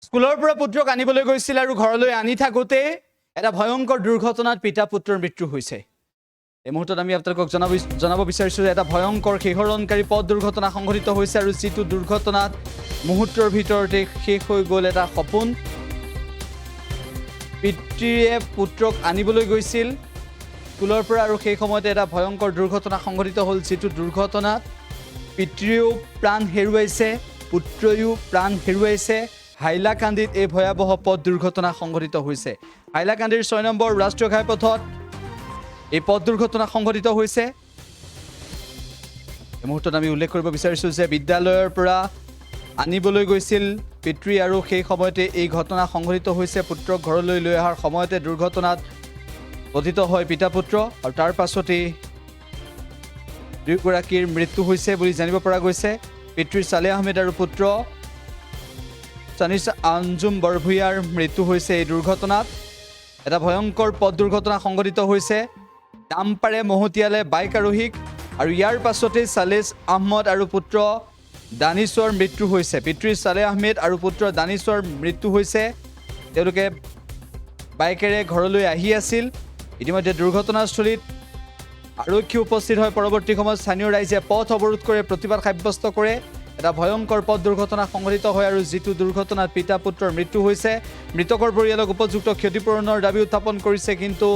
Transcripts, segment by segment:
স্কুলৰ পৰা পুত্ৰক আনিবলৈ গৈছিল আৰু ঘৰলৈ আনি থাকোতে এটা ভয়ংকৰ দুৰ্ঘটনাত পিতা পুত্ৰৰ মৃত্যু হৈছে। এই মুহূৰ্তত আমি আপোনালোকক জনাব বিচাৰিছোঁ যে এটা ভয়ংকৰ শিহৰণকাৰী পথ দুৰ্ঘটনা সংঘটিত হৈছে আৰু যিটো দুৰ্ঘটনাত মুহূৰ্তৰ ভিতৰতে শেষ হৈ গ'ল এটা সপোন। পিতৃয়ে পুত্ৰক আনিবলৈ গৈছিল স্কুলৰ পৰা আৰু সেই সময়তে এটা ভয়ংকৰ দুৰ্ঘটনা সংঘটিত হ'ল, যিটো দুৰ্ঘটনাত পিতৃয়েও প্ৰাণ হেৰুৱাইছে, পুত্ৰয়ো প্ৰাণ হেৰুৱাইছে। হাইলাকান্দিত এই ভয়াবহ পথ দুৰ্ঘটনা সংঘটিত হৈছে। হাইলাকান্দিৰ ৬ নম্বৰ ৰাষ্ট্ৰীয় ঘাইপথত এই পথ দুৰ্ঘটনা সংঘটিত হৈছে। এই মুহূৰ্তত আমি উল্লেখ কৰিব বিচাৰিছোঁ যে বিদ্যালয়ৰ পৰা আনিবলৈ গৈছিল পিতৃ আৰু সেই সময়তে এই ঘটনা সংঘটিত হৈছে। পুত্ৰক ঘৰলৈ লৈ অহাৰ সময়তে দুৰ্ঘটনাত পতিত হয় পিতা পুত্ৰ আৰু তাৰ পাছতেই দুয়োগৰাকীৰ মৃত্যু হৈছে বুলি জানিব পৰা গৈছে। পিতৃ ছালেহ আহমেদ আৰু পুত্ৰ চানিছ আঞ্জুম বৰভূঞাৰ মৃত্যু হৈছে এই দুৰ্ঘটনাত। এটা ভয়ংকৰ পথ দুৰ্ঘটনা সংঘটিত হৈছে। ডাম্পাৰে মহতিয়ালে বাইক আৰোহীক আৰু ইয়াৰ পাছতেই ছালেহ আহমদ আৰু পুত্ৰ দানিছৰ মৃত্যু হৈছে। পিতৃ ছালেহ আহমেদ আৰু পুত্ৰ দানিছৰ মৃত্যু হৈছে। তেওঁলোকে বাইকেৰে ঘৰলৈ আহি আছিল। ইতিমধ্যে দুৰ্ঘটনাস্থলীত আৰক্ষী উপস্থিত হয়। পৰৱৰ্তী সময়ত স্থানীয় ৰাইজে পথ অৱৰোধ কৰে, প্ৰতিবাদ সাব্যস্ত কৰে। এটা ভয়ংকৰ পথ দুৰ্ঘটনা সংঘটিত হয় আৰু যিটো দুৰ্ঘটনাত পিতা পুত্ৰৰ মৃত্যু হৈছে। মৃতকৰ পৰিয়ালক উপযুক্ত ক্ষতিপূৰণৰ দাবী উত্থাপন কৰিছে, কিন্তু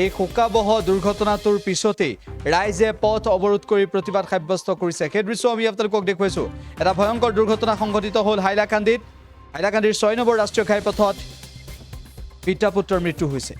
এই শোকাবহ দুৰ্ঘটনাটোৰ পিছতেই ৰাইজে পথ অৱৰোধ কৰি প্ৰতিবাদ সাব্যস্ত কৰিছে। সেই দৃশ্য আমি আপোনালোকক দেখুৱাইছোঁ। এটা ভয়ংকৰ দুৰ্ঘটনা সংঘটিত হ'ল হাইলাকান্দিত। হাইলাকান্দিৰ ৬ নম্বৰ ৰাষ্ট্ৰীয় ঘাইপথত পিতা পুত্ৰৰ মৃত্যু হৈছে।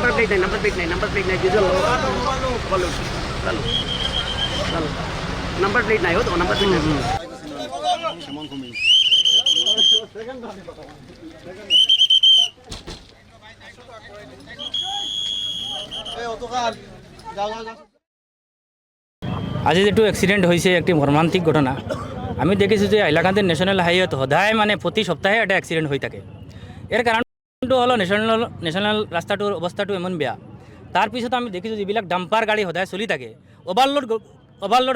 Number plate naik diesel. Lalu. Number plate naik ho, number plate naik. আজি যেটো এক্সিডেন্ট হয়েছে একটি মর্মান্তিক ঘটনা। আমি দেখেছি যে হাইলাকান্দি ন্যাশনাল হাইওয়েত সদায় প্রতি সপ্তাহে একটা এক্সিডেন্ট হয়ে থাকে। এর কারণটো হলো ন্যাশনাল রাস্তাটোর অবস্থাটো এমন বেয়া। তার পিছত আমি দেখিছোঁ যিবিলাক ডাম্পার গাড়ী সদায় চলি থাকে,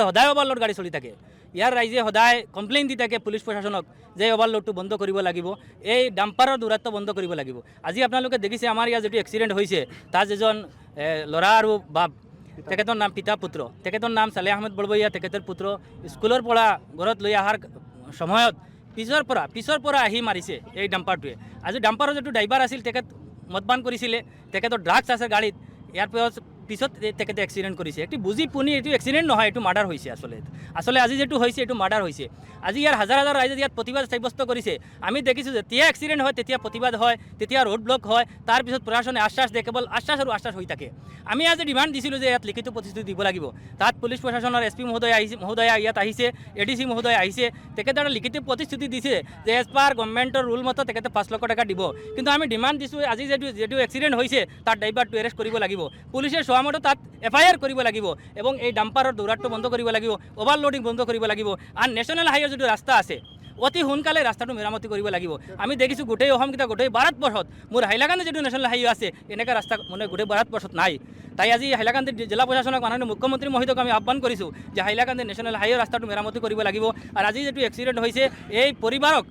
সদায় ওভাৰলোড গাড়ী চলি থাকে। ইয়াৰ ৰাইজে সদায় কমপ্লেইন দি থাকে পুলিচ প্ৰশাসনক যে ওভাৰলোডটো বন্ধ কৰিব লাগিব, এই ডাম্পাৰৰ দূৰত্ব বন্ধ কৰিব লাগিব। আজি আপোনালোকে দেখিছে আমাৰ ইয়াত যেটো এক্সিডেন্ট হৈছে তাত যেজন ল'ৰা আৰু বাপ, তেখেতৰ নাম পিতা পুত্ৰ, তেখেতৰ নাম ছালেহ আহমেদ বৰভূঞা, তেখেতৰ পুত্ৰ স্কুলৰ পৰা ঘৰত লৈ অহাৰ সময়ত পিছৰ পৰা আহি মাৰিছে এই ডাম্পাৰটোৱে। আজি ডাম্পাৰৰ যেটো ড্ৰাইভাৰ আছিল তেখেত মদপান কৰিছিলে, তেখেতৰ ড্ৰাগছ আছে গাড়ীত। ইয়াৰ পিছত তেখেতে এক্সিডেন্ট কৰিছে। একটি বুজি পুনি এইটো এক্সিডেন্ট নহয়, এইটো মাৰ্ডাৰ হৈছে। আসলে আজি যেটো হৈছে এইটো মাৰ্ডাৰ হৈছে। আজি ইয়াৰ হাজাৰ ৰাইজে ইয়াত প্ৰতিবাদ সাব্যস্ত কৰিছে। আমি দেখিছোঁ যেতিয়া এক্সিডেন্ট হয় তেতিয়া প্ৰতিবাদ হয়, তেতিয়া ৰোড ব্লক হয়, তাৰপিছত প্ৰশাসনে আশ্বাস দিয়ে, কেৱল আশ্বাস আৰু আশ্বাস হৈ থাকে। আমি আজি ডিমাণ্ড দিছিলোঁ যে ইয়াত লিখিত প্ৰতিশ্ৰুতি দিব লাগিব। তাত পুলিচ প্ৰশাসনৰ SP মহোদয়া ইয়াত আহিছে, ADC মহোদয়া আহিছে, তেখেতে এটা লিখিত প্ৰতিশ্ৰুতি দিছে যে এজ পাৰ গভৰ্ণমেণ্টৰ ৰুল মতে তেখেতে ৫ লাখ টকা দিব। কিন্তু আমি ডিমাণ্ড দিছোঁ আজি যেটো এক্সিডেন্ট হৈছে তাত ড্ৰাইভাৰটো এৰেষ্ট কৰিব লাগিব, পুলিচে চোৱামতে তাত FIR কৰিব লাগিব এবং এই ডাম্পাৰৰ দৌৰাটো বন্ধ কৰিব লাগিব, ওভাৰলোডিং বন্ধ কৰিব লাগিব। আৰু নেশ্যনেল হাইৱেৰ যেটো ৰাস্তা আছে অতি সোনকালে ৰাস্তাটো মেৰামতি কৰিব লাগিব। আমি দেখিছোঁ গোটেই অসমকেইটা গোটেই ভাৰতবৰ্ষত মোৰ হাইলাকান্দি যেটো নেশ্যনেল হাইৱে আছে এনেকুৱা ৰাস্তা গোটেই ভাৰতবৰ্ষত নাই। তাই আজি হাইলাকান্দি জিলা প্ৰশাসনক মাননীয় মুখ্যমন্ত্ৰী মহোদয়ক আমি আহ্বান কৰিছোঁ যে হাইলাকান্দি নেশ্যনেল হাইৱে ৰাস্তাটো মেৰামতি কৰিব লাগিব। আৰু আজি যেটো এক্সিডেন্ট হৈছে এই পৰিবাৰক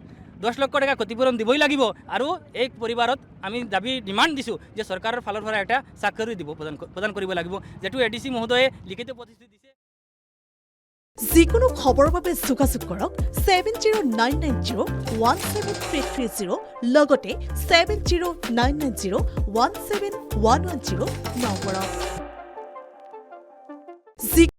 10 লাখ টকা ক্ষতিপূৰণ দিবই লাগিব। আৰু এই পৰিবাৰত আমি ডিমাণ্ড দিছোঁ যে চৰকাৰৰ ফালৰ পৰা এটা চাকৰি দিব প্ৰদান কৰিব লাগিব, যেটো ADC মহোদয়ে লিখিত প্ৰতিশ্ৰুতি দিছে। যিকোনো খবৰৰ বাবে যোগাযোগ কৰক 7099017330 লগতে 7099017110 নম্বৰত।